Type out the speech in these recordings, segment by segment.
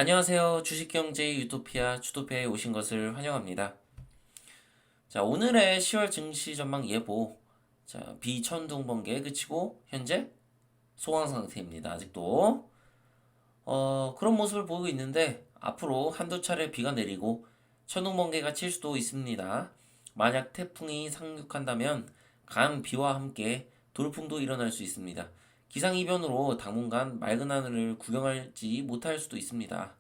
안녕하세요. 주식경제 유토피아 주토피아에 오신 것을 환영합니다. 자, 오늘의 10월 증시 전망 예보. 자, 비천둥 번개 그치고 현재 소강 상태입니다. 아직도 그런 모습을 보이고 있는데 앞으로 한두 차례 비가 내리고 천둥 번개가 칠 수도 있습니다. 만약 태풍이 상륙한다면 강한 비와 함께 돌풍도 일어날 수 있습니다. 기상이변으로 당분간 맑은 하늘을 구경하지 못할 수도 있습니다.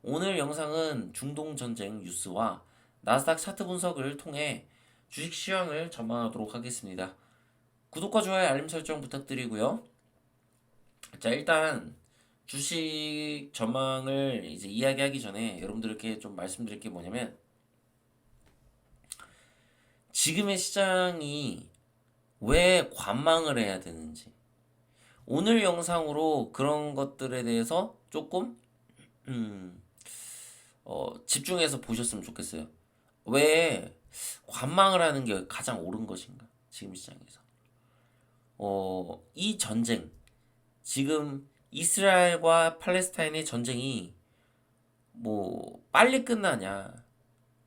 오늘 영상은 중동 전쟁 뉴스와 나스닥 차트 분석을 통해 주식 시황을 전망하도록 하겠습니다. 구독과 좋아요, 알림 설정 부탁드리고요. 자, 일단 주식 전망을 이제 이야기하기 전에 여러분들께 좀 말씀드릴 게 뭐냐면 지금의 시장이 왜 관망을 해야 되는지 오늘 영상으로 그런 것들에 대해서 조금 음, 집중해서 보셨으면 좋겠어요. 왜 관망을 하는 게 가장 옳은 것인가? 지금 시장에서. 이 전쟁, 지금 이스라엘과 팔레스타인의 전쟁이 뭐 빨리 끝나냐,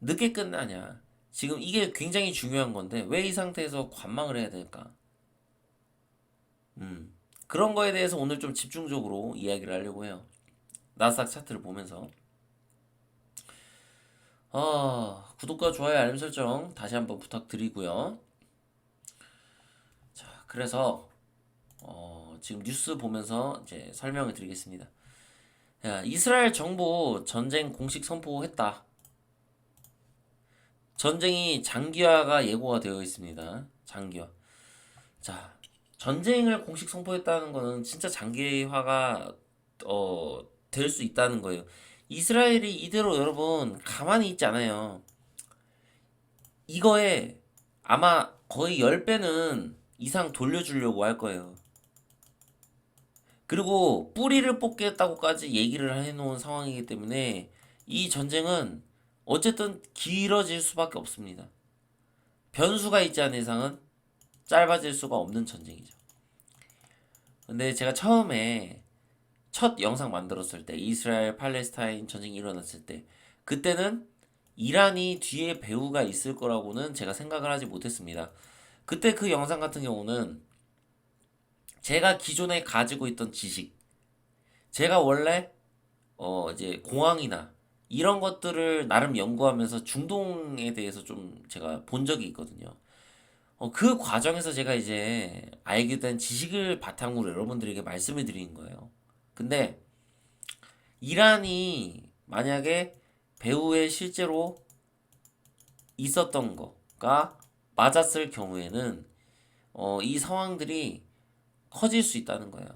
늦게 끝나냐. 지금 이게 굉장히 중요한 건데 왜 이 상태에서 관망을 해야 될까? 그런 거에 대해서 오늘 좀 집중적으로 이야기를 하려고 해요. 나스닥 차트를 보면서. 구독과 좋아요, 알림 설정 다시 한번 부탁드리고요. 자, 그래서 지금 뉴스 보면서 이제 설명을 드리겠습니다. 야, 이스라엘 정부 전쟁 공식 선포했다. 전쟁이 장기화가 예고가 되어 있습니다. 장기화. 자, 전쟁을 공식 선포했다는 거는 진짜 장기화가 될 수 있다는 거예요. 이스라엘이 이대로 여러분 가만히 있지 않아요. 이거에 아마 거의 10배는 이상 돌려주려고 할 거예요. 그리고 뿌리를 뽑겠다고까지 얘기를 해놓은 상황이기 때문에 이 전쟁은 어쨌든 길어질 수밖에 없습니다. 변수가 있지 않은 이상은 짧아질 수가 없는 전쟁이죠. 근데 제가 처음에 첫 영상 만들었을 때 이스라엘 팔레스타인 전쟁이 일어났을 때 그때는 이란이 뒤에 배후가 있을 거라고는 제가 생각을 하지 못했습니다. 그때 그 영상 같은 경우는 제가 기존에 가지고 있던 지식, 제가 원래 이제 공항이나 이런 것들을 나름 연구하면서 중동에 대해서 좀 제가 본 적이 있거든요. 그 과정에서 제가 이제 알게 된 지식을 바탕으로 여러분들에게 말씀을 드리는 거예요. 근데 이란이 만약에 배후에 실제로 있었던 거가 맞았을 경우에는 이 상황들이 커질 수 있다는 거예요.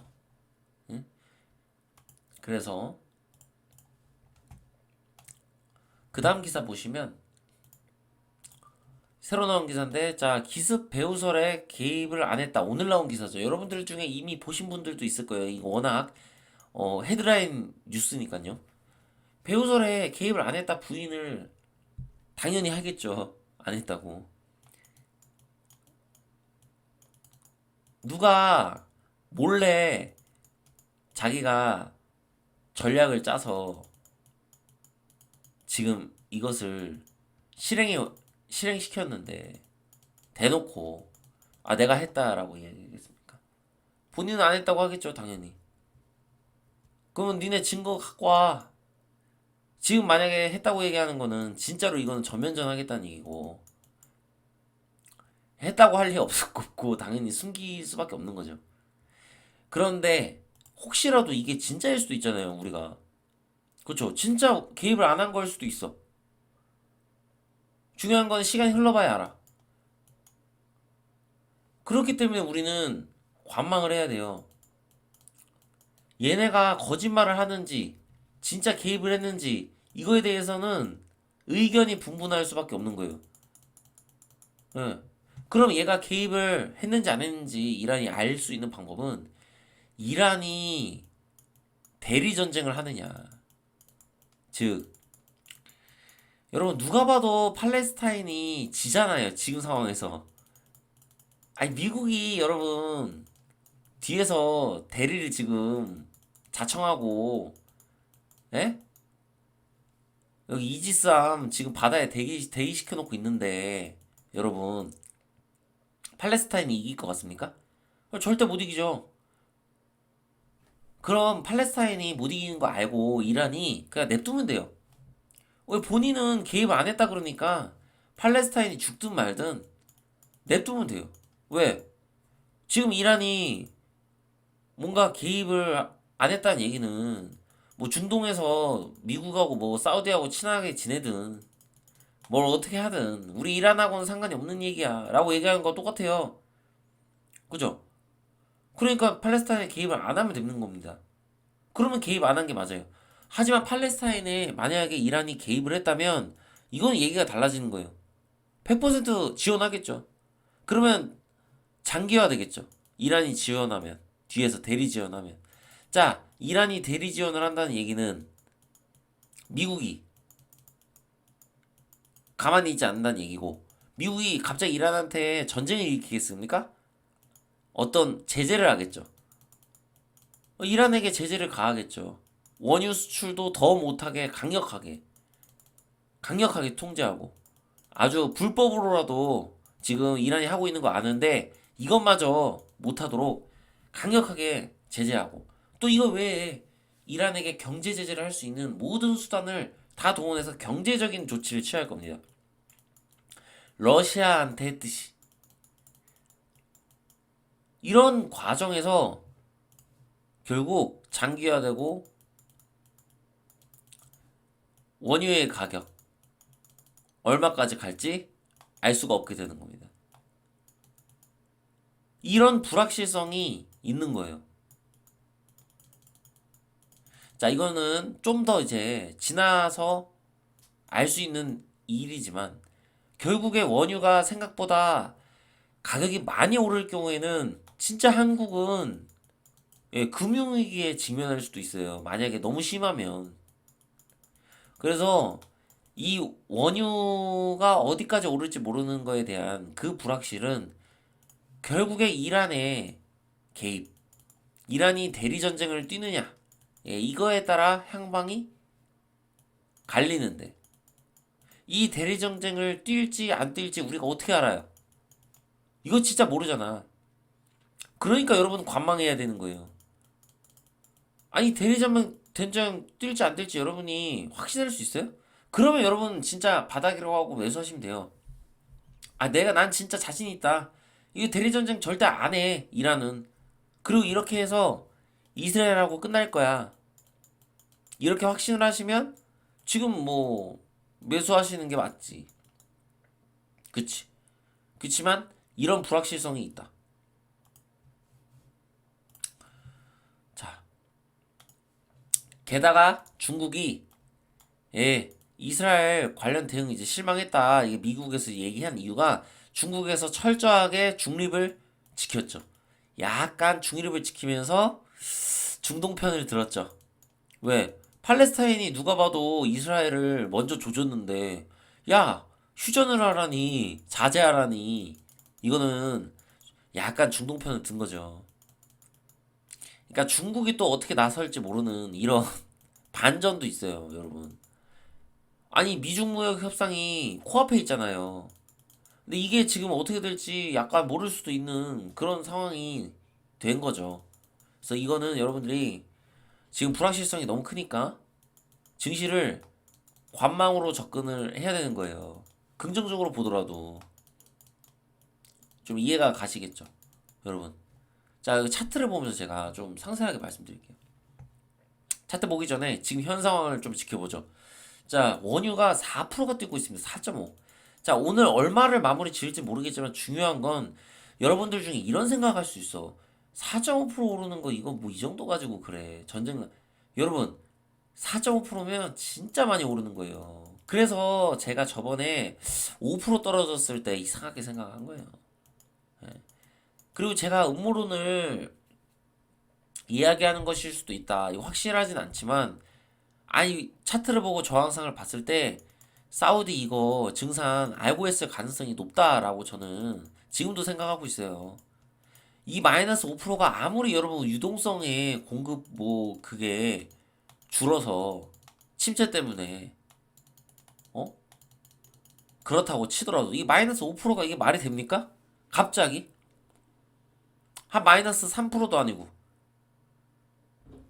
응? 그래서 그 다음 기사 보시면 새로 나온 기사인데 자 기습 배후설에 개입을 안 했다. 오늘 나온 기사죠. 여러분들 중에 이미 보신 분들도 있을 거예요. 이거 워낙 헤드라인 뉴스니까요. 배후설에 개입을 안 했다 부인을 당연히 하겠죠. 안 했다고. 누가 몰래 자기가 전략을 짜서 지금 이것을 실행시켰는데 대놓고 내가 했다라고 이야기하겠습니까? 본인은 안 했다고 하겠죠, 당연히. 그러면 니네 증거 갖고 와. 지금 만약에 했다고 얘기하는 거는 진짜로 이거는 전면전 하겠다는 얘기고 했다고 할 리 없고 당연히 숨길 수밖에 없는 거죠. 그런데 혹시라도 이게 진짜일 수도 있잖아요, 우리가. 그렇죠. 진짜 개입을 안 한 걸 수도 있어. 중요한 건 시간이 흘러봐야 알아. 그렇기 때문에 우리는 관망을 해야 돼요. 얘네가 거짓말을 하는지 진짜 개입을 했는지 이거에 대해서는 의견이 분분할 수밖에 없는 거예요. 예. 그럼 얘가 개입을 했는지 안 했는지 이란이 알 수 있는 방법은 이란이 대리 전쟁을 하느냐. 즉, 여러분 누가 봐도 팔레스타인이 지잖아요. 지금 상황에서. 아니 미국이 여러분 뒤에서 대리를 지금 자청하고 예? 여기 이지스함 지금 바다에 대기시켜 놓고 있는데 여러분 팔레스타인이 이길 것 같습니까? 절대 못 이기죠. 그럼 팔레스타인이 못 이기는 거 알고 이란이 그냥 냅두면 돼요. 왜 본인은 개입 안 했다 그러니까 팔레스타인이 죽든 말든 냅두면 돼요. 왜? 지금 이란이 뭔가 개입을 안 했다는 얘기는 뭐 중동에서 미국하고 뭐 사우디하고 친하게 지내든 뭘 어떻게 하든 우리 이란하고는 상관이 없는 얘기야 라고 얘기하는 거 똑같아요. 그죠? 그러니까 팔레스타인에 개입을 안 하면 되는 겁니다. 그러면 개입 안 한 게 맞아요. 하지만 팔레스타인에 만약에 이란이 개입을 했다면 이건 얘기가 달라지는 거예요. 100% 지원하겠죠. 그러면 장기화 되겠죠. 이란이 지원하면 뒤에서 대리 지원하면 자 이란이 대리 지원을 한다는 얘기는 미국이 가만히 있지 않는다는 얘기고 미국이 갑자기 이란한테 전쟁을 일으키겠습니까? 어떤 제재를 하겠죠. 이란에게 제재를 가하겠죠. 원유 수출도 더 못하게 강력하게 통제하고 아주 불법으로라도 지금 이란이 하고 있는 거 아는데 이것마저 못하도록 강력하게 제재하고 또 이거 외에 이란에게 경제 제재를 할 수 있는 모든 수단을 다 동원해서 경제적인 조치를 취할 겁니다. 러시아한테 했듯이 이런 과정에서 결국 장기화되고 원유의 가격 얼마까지 갈지 알 수가 없게 되는 겁니다. 이런 불확실성이 있는 거예요. 자, 이거는 좀 더 이제 지나서 알 수 있는 일이지만 결국에 원유가 생각보다 가격이 많이 오를 경우에는 진짜 한국은 금융위기에 직면할 수도 있어요. 만약에 너무 심하면. 그래서 이 원유가 어디까지 오를지 모르는 거에 대한 그 불확실은 결국에 이란의 개입, 이란이 대리전쟁을 뛰느냐, 이거에 따라 향방이 갈리는데 이 대리전쟁을 뛸지 안 뛸지 우리가 어떻게 알아요? 이거 진짜 모르잖아. 그러니까 여러분 관망해야 되는 거예요. 아니 대리전쟁 뛸지 안 뛸지 여러분이 확신할 수 있어요? 그러면 여러분 진짜 바닥이라고 하고 매수하시면 돼요. 아 난 진짜 자신 있다. 이거 대리전쟁 절대 안 해. 이란은. 그리고 이렇게 해서 이스라엘하고 끝날 거야. 이렇게 확신을 하시면 지금 뭐 매수하시는 게 맞지. 그치? 그치만 이런 불확실성이 있다. 자, 게다가 중국이 이스라엘 관련 대응 이제 실망했다. 이게 미국에서 얘기한 이유가 중국에서 철저하게 중립을 지켰죠. 약간 중립을 지키면서 중동 편을 들었죠. 왜? 팔레스타인이 누가 봐도 이스라엘을 먼저 조졌는데, 야, 휴전을 하라니, 자제하라니, 이거는 약간 중동 편을 든 거죠. 그러니까 중국이 또 어떻게 나설지 모르는 이런 반전도 있어요, 여러분. 아니, 미중 무역 협상이 코앞에 있잖아요. 근데 이게 지금 어떻게 될지 약간 모를 수도 있는 그런 상황이 된 거죠. 그래서 이거는 여러분들이 지금 불확실성이 너무 크니까 증시를 관망으로 접근을 해야 되는 거예요. 긍정적으로 보더라도 좀 이해가 가시겠죠, 여러분. 자, 이 차트를 보면서 제가 좀 상세하게 말씀드릴게요. 차트 보기 전에 지금 현 상황을 좀 지켜보죠. 자, 원유가 4%가 뛰고 있습니다. 4.5. 자, 오늘 얼마를 마무리 지을지 모르겠지만 중요한 건 여러분들 중에 이런 생각할 수 있어. 4.5% 오르는 거 이거 뭐 이 정도 가지고 그래. 여러분 4.5%면 진짜 많이 오르는 거예요. 그래서 제가 저번에 5% 떨어졌을 때 이상하게 생각한 거예요. 그리고 제가 음모론을 이야기하는 것일 수도 있다. 이거 확실하진 않지만 아니 차트를 보고 저항상을 봤을 때 사우디 이거 증산 알고 했을 가능성이 높다라고 저는 지금도 생각하고 있어요. 이 마이너스 5%가 아무리 여러분 유동성의 공급 뭐 그게 줄어서 침체 때문에 어? 그렇다고 치더라도 이 마이너스 5%가 이게 말이 됩니까? 갑자기? 한 마이너스 3%도 아니고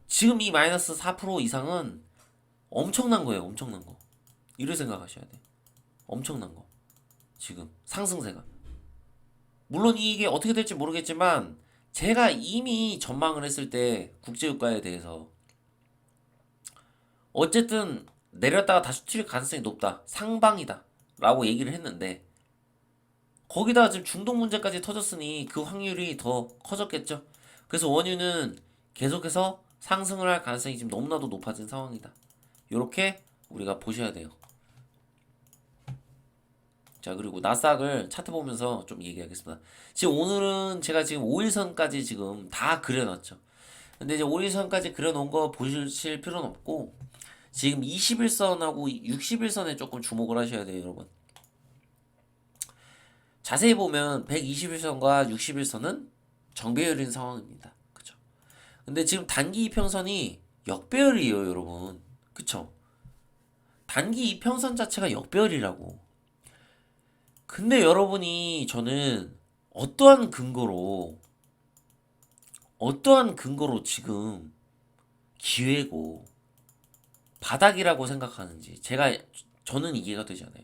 지금 이 마이너스 4% 이상은 엄청난 거예요. 엄청난 거. 이를 생각하셔야 돼. 엄청난 거. 지금 상승세가. 물론 이게 어떻게 될지 모르겠지만 제가 이미 전망을 했을 때 국제유가에 대해서 어쨌든 내렸다가 다시 튀을 가능성이 높다. 상방이다. 라고 얘기를 했는데 거기다가 지금 중동 문제까지 터졌으니 그 확률이 더 커졌겠죠. 그래서 원유는 계속해서 상승을 할 가능성이 지금 너무나도 높아진 상황이다. 요렇게 우리가 보셔야 돼요. 자, 그리고 나스닥을 차트 보면서 좀 얘기하겠습니다. 지금 오늘은 제가 지금 5일선까지 지금 다 그려놨죠. 근데 이제 5일선까지 그려놓은 거 보실 필요는 없고 지금 21선하고 60일선에 조금 주목을 하셔야 돼요, 여러분. 자세히 보면 121선과 60일선은 정배열인 상황입니다. 그쵸? 근데 지금 단기 이평선이 역배열이에요, 여러분. 그쵸? 단기 이평선 자체가 역배열이라고. 근데 여러분이 저는 어떠한 근거로 지금 기회고 바닥이라고 생각하는지 저는 이해가 되지 않아요.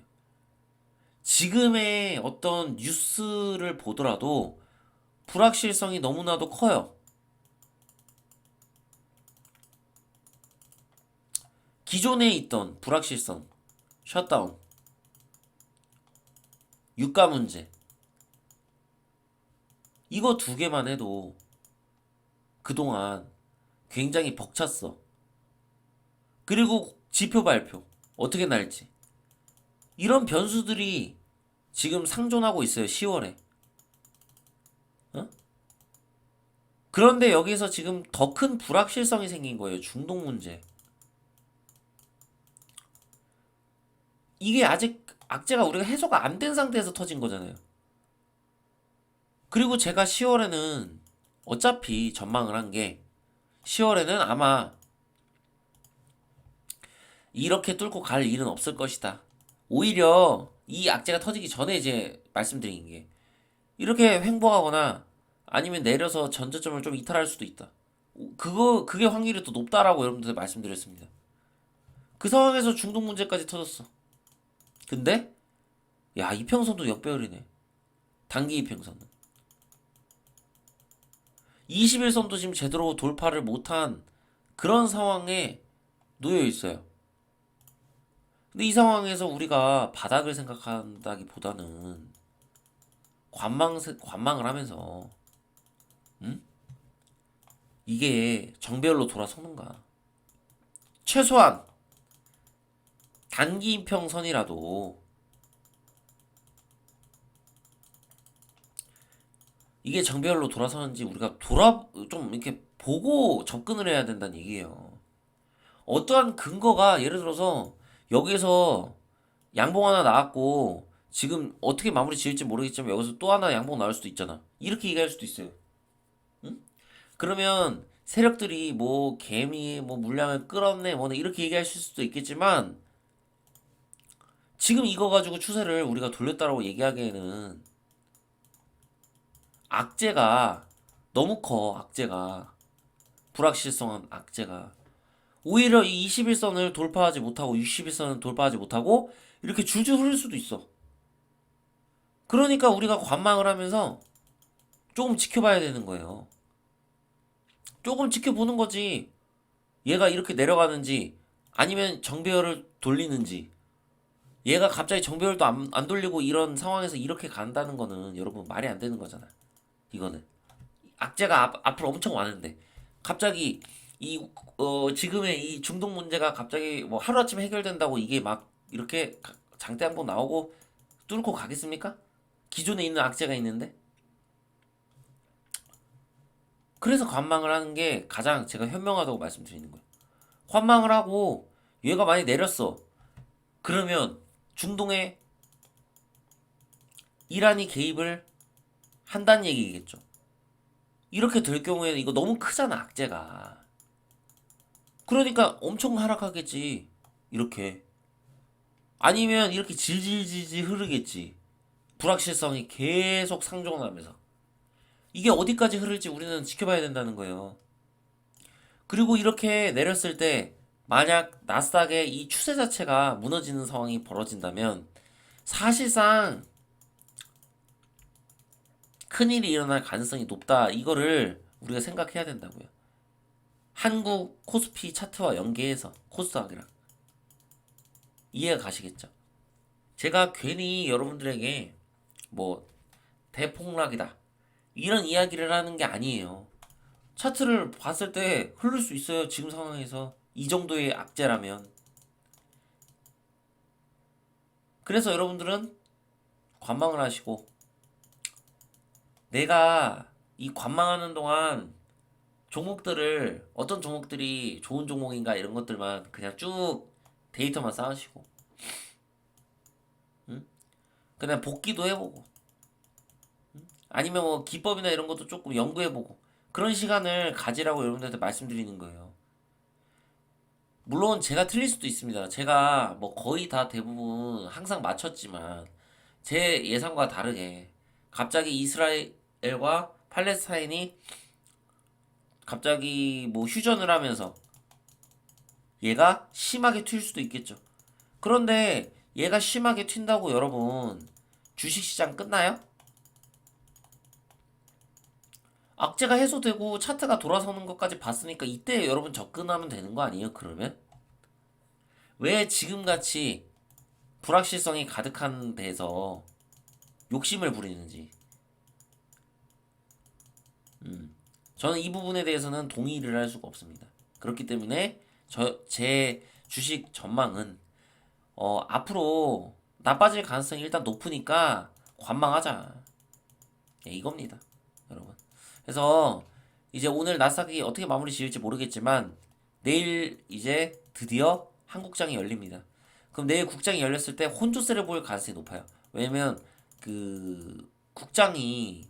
지금의 어떤 뉴스를 보더라도 불확실성이 너무나도 커요. 기존에 있던 불확실성, 셧다운, 유가 문제, 이거 두 개만 해도 그동안 굉장히 벅찼어. 그리고 지표 발표, 어떻게 날지. 이런 변수들이 지금 상존하고 있어요, 10월에. 어? 그런데 여기서 지금 더 큰 불확실성이 생긴 거예요, 중동 문제. 이게 아직 악재가 우리가 해소가 안 된 상태에서 터진 거잖아요. 그리고 제가 10월에는 어차피 전망을 한 게 10월에는 아마 이렇게 뚫고 갈 일은 없을 것이다. 오히려 이 악재가 터지기 전에 이제 말씀드린 게 이렇게 횡보하거나 아니면 내려서 전저점을 좀 이탈할 수도 있다. 그게 확률이 더 높다라고 여러분들 말씀드렸습니다. 그 상황에서 중동 문제까지 터졌어. 근데 야, 이평선도 역배열이네. 단기 이평선은 21선도 지금 제대로 돌파를 못한 그런 상황에 놓여 있어요. 근데 이 상황에서 우리가 바닥을 생각한다기보다는 관망을 하면서 음? 이게 정배열로 돌아서는가? 최소한 단기 이평선이라도 이게 정배열로 돌아서는지 우리가 좀 이렇게 보고 접근을 해야 된다는 얘기예요. 어떠한 근거가 예를 들어서 여기서 양봉 하나 나왔고 지금 어떻게 마무리 지을지 모르겠지만 여기서 또 하나 양봉 나올 수도 있잖아. 이렇게 얘기할 수도 있어요. 응? 그러면 세력들이 뭐 개미 뭐 물량을 끌었네 뭐네 이렇게 얘기하실 수도 있겠지만 지금 이거 가지고 추세를 우리가 돌렸다라고 얘기하기에는 악재가 너무 커. 악재가 불확실성한 악재가 오히려 이 21선을 돌파하지 못하고 61선을 돌파하지 못하고 이렇게 줄줄 흐를 수도 있어. 그러니까 우리가 관망을 하면서 조금 지켜봐야 되는 거예요. 조금 지켜보는 거지. 얘가 이렇게 내려가는지 아니면 정배열을 돌리는지 얘가 갑자기 정배열도 안 돌리고 이런 상황에서 이렇게 간다는 거는 여러분 말이 안 되는 거잖아. 이거는 악재가 앞으로 엄청 많은데 갑자기 지금의 이 중동 문제가 갑자기 뭐 하루아침에 해결된다고 이게 막 이렇게 장대 한번 나오고 뚫고 가겠습니까? 기존에 있는 악재가 있는데 그래서 관망을 하는 게 가장 제가 현명하다고 말씀드리는 거예요. 관망을 하고 얘가 많이 내렸어. 그러면 중동에 이란이 개입을 한다는 얘기겠죠. 이렇게 될 경우에는 이거 너무 크잖아, 악재가. 그러니까 엄청 하락하겠지. 이렇게. 아니면 이렇게 질질질질 흐르겠지. 불확실성이 계속 상존하면서. 이게 어디까지 흐를지 우리는 지켜봐야 된다는 거예요. 그리고 이렇게 내렸을 때 만약 나스닥의 이 추세 자체가 무너지는 상황이 벌어진다면 사실상 큰일이 일어날 가능성이 높다. 이거를 우리가 생각해야 된다고요. 한국 코스피 차트와 연계해서 코스닥이랑 이해가 가시겠죠? 제가 괜히 여러분들에게 뭐 대폭락이다 이런 이야기를 하는 게 아니에요. 차트를 봤을 때 흐를 수 있어요. 지금 상황에서 이 정도의 악재라면. 그래서 여러분들은 관망을 하시고 내가 이 관망하는 동안 종목들을 어떤 종목들이 좋은 종목인가 이런 것들만 그냥 쭉 데이터만 쌓으시고 응? 그냥 복기도 해보고 아니면 뭐 기법이나 이런 것도 조금 연구해보고 그런 시간을 가지라고 여러분들한테 말씀드리는 거예요. 물론 제가 틀릴 수도 있습니다. 제가 뭐 거의 다 대부분 항상 맞췄지만 제 예상과 다르게 갑자기 이스라엘과 팔레스타인이 갑자기 뭐 휴전을 하면서 얘가 심하게 튈 수도 있겠죠. 그런데 얘가 심하게 튄다고 여러분 주식시장 끝나요? 악재가 해소되고 차트가 돌아서는 것까지 봤으니까 이때 여러분 접근하면 되는 거 아니에요? 그러면 왜 지금같이 불확실성이 가득한 데서 욕심을 부리는지 저는 이 부분에 대해서는 동의를 할 수가 없습니다. 그렇기 때문에 제 주식 전망은 앞으로 나빠질 가능성이 일단 높으니까 관망하자. 예, 이겁니다, 여러분. 그래서 이제 오늘 나스닥이 어떻게 마무리 지을지 모르겠지만 내일 이제 드디어 한국장이 열립니다. 그럼 내일 국장이 열렸을 때 혼조세를 보일 가능성이 높아요. 왜냐면 그 국장이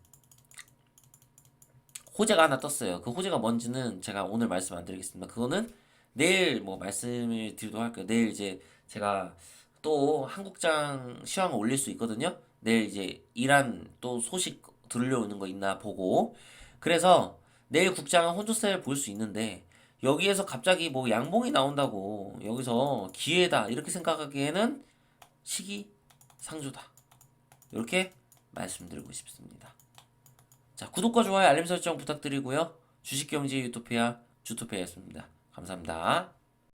호재가 하나 떴어요. 그 호재가 뭔지는 제가 오늘 말씀 안 드리겠습니다. 그거는 내일 뭐 말씀을 드리도록 할게요. 내일 이제 제가 또 한국장 시황을 올릴 수 있거든요. 내일 이제 이란 또 소식 들려오는 거 있나 보고. 그래서 내일 국장은 혼조세를 볼 수 있는데 여기에서 갑자기 뭐 양봉이 나온다고 여기서 기회다 이렇게 생각하기에는 시기상조다. 이렇게 말씀드리고 싶습니다. 자, 구독과 좋아요, 알림 설정 부탁드리고요. 주식경제 유토피아 주토피아였습니다. 감사합니다.